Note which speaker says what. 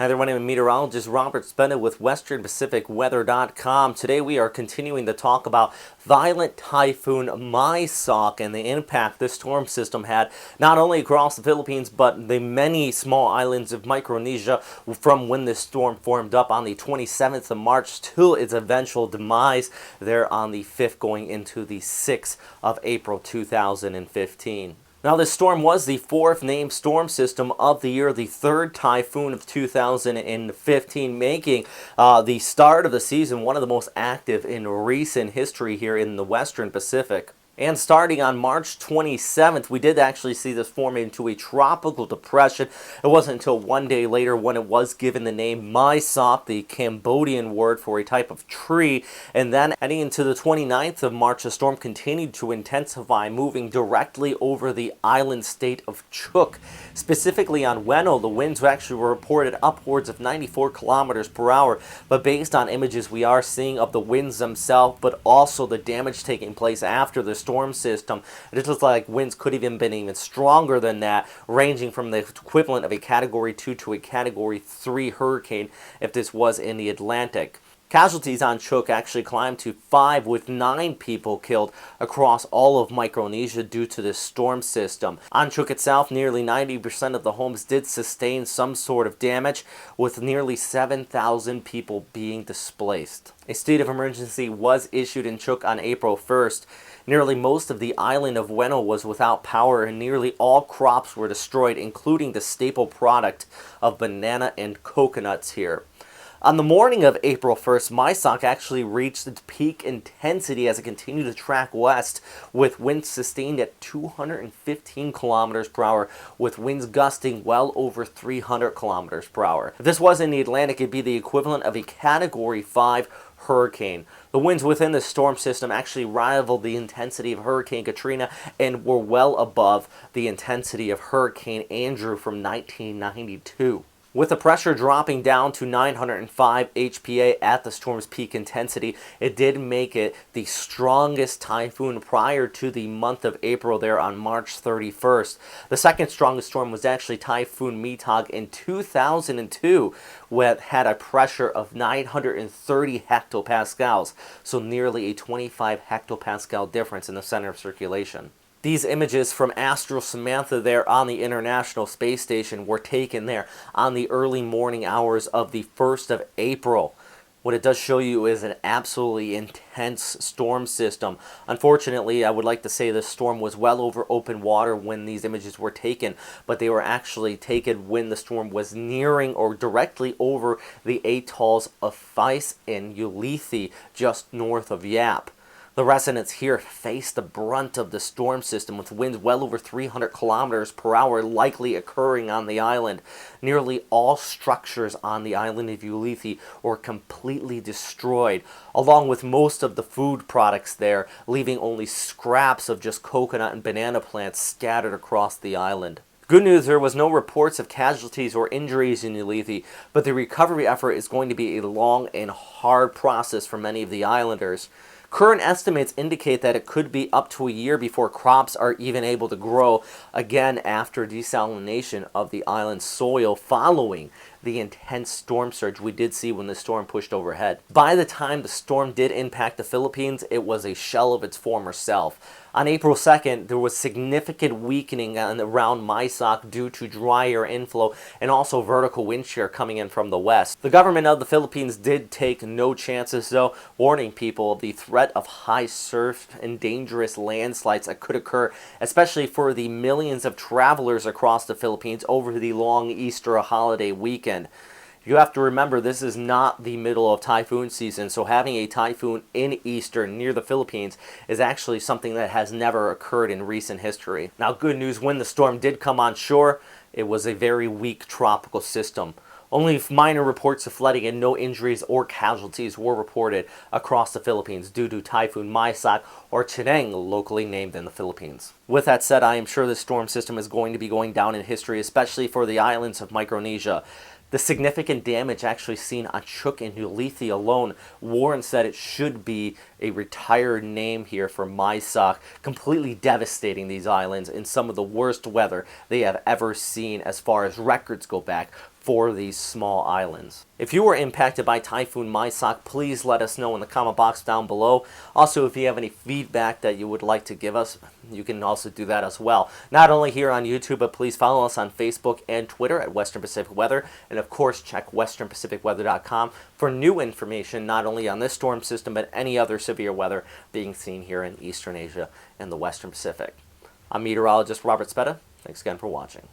Speaker 1: Hi there, my name is meteorologist Robert Spenda with WesternPacificWeather.com. Today we are continuing to talk about violent typhoon Maysak and the impact this storm system had not only across the Philippines but the many small islands of Micronesia from when this storm formed up on the 27th of March to its eventual demise there on the 5th going into the 6th of April 2015. Now, this storm was the fourth named storm system of the year, the third typhoon of 2015, making the start of the season one of the most active in recent history here in the Western Pacific. And starting on March 27th, we did actually see this form into a tropical depression. It wasn't until one day later when it was given the name Maysak, the Cambodian word for a type of tree. And then heading into the 29th of March, the storm continued to intensify, moving directly over the island state of Chuuk. Specifically on Weno, the winds actually were reported upwards of 94 kilometers per hour. But based on images we are seeing of the winds themselves, but also the damage taking place after the storm system, it looks like winds could have been even stronger than that, ranging from the equivalent of a Category 2 to a Category 3 hurricane if this was in the Atlantic. Casualties on Chuuk actually climbed to 5, with 9 people killed across all of Micronesia due to this storm system. On Chuuk itself, nearly 90% of the homes did sustain some sort of damage, with nearly 7,000 people being displaced. A state of emergency was issued in Chuuk on April 1st. Nearly most of the island of Weno was without power, and nearly all crops were destroyed, including the staple product of banana and coconuts here. On the morning of April 1st, Maysak actually reached its peak intensity as it continued to track west, with winds sustained at 215 kilometers per hour, with winds gusting well over 300 kilometers per hour. If this was in the Atlantic, it'd be the equivalent of a Category 5 hurricane. The winds within the storm system actually rivaled the intensity of Hurricane Katrina and were well above the intensity of Hurricane Andrew from 1992. With the pressure dropping down to 905 HPA at the storm's peak intensity, it did make it the strongest typhoon prior to the month of April there on March 31st. The second strongest storm was actually Typhoon Maysak in 2002, which had a pressure of 930 hectopascals, so nearly a 25 hectopascal difference in the center of circulation. These images from Astro Samantha there on the International Space Station were taken there on the early morning hours of the 1st of April. What it does show you is an absolutely intense storm system. Unfortunately, I would like to say this storm was well over open water when these images were taken, but they were actually taken when the storm was nearing or directly over the atolls of Feis and Ulithi just north of Yap. The residents here faced the brunt of the storm system, with winds well over 300 kilometers per hour likely occurring on the island. Nearly all structures on the island of Ulithi were completely destroyed, along with most of the food products there, leaving only scraps of just coconut and banana plants scattered across the island. Good news, there was no reports of casualties or injuries in Ulithi, but the recovery effort is going to be a long and hard process for many of the islanders. Current estimates indicate that it could be up to a year before crops are even able to grow again after desalination of the island's soil following the intense storm surge we did see when the storm pushed overhead. By the time the storm did impact the Philippines, it was a shell of its former self. On April 2nd, there was significant weakening around Maysak due to dry air inflow and also vertical wind shear coming in from the west. The government of the Philippines did take no chances, though, warning people of the threat of high surf and dangerous landslides that could occur, especially for the millions of travelers across the Philippines over the long Easter holiday weekend. You have to remember, this is not the middle of typhoon season, so having a typhoon in Easter near the Philippines is actually something that has never occurred in recent history. Now, good news, when the storm did come on shore, it was a very weak tropical system. Only minor reports of flooding and no injuries or casualties were reported across the Philippines due to Typhoon Maysak, or Chedeng, locally named in the Philippines. With that said, I am sure this storm system is going to be going down in history, especially for the islands of Micronesia. The significant damage actually seen on Chuuk and Ulithi alone warrants that it should be a retired name here for Maysak, completely devastating these islands in some of the worst weather they have ever seen as far as records go back for these small islands. If you were impacted by Typhoon Maysak, please let us know in the comment box down below. Also, if you have any feedback that you would like to give us, you can also do that as well. Not only here on YouTube, but please follow us on Facebook and Twitter at Western Pacific Weather. And of course, check westernpacificweather.com for new information, not only on this storm system, but any other severe weather being seen here in Eastern Asia and the Western Pacific. I'm meteorologist Robert Speta. Thanks again for watching.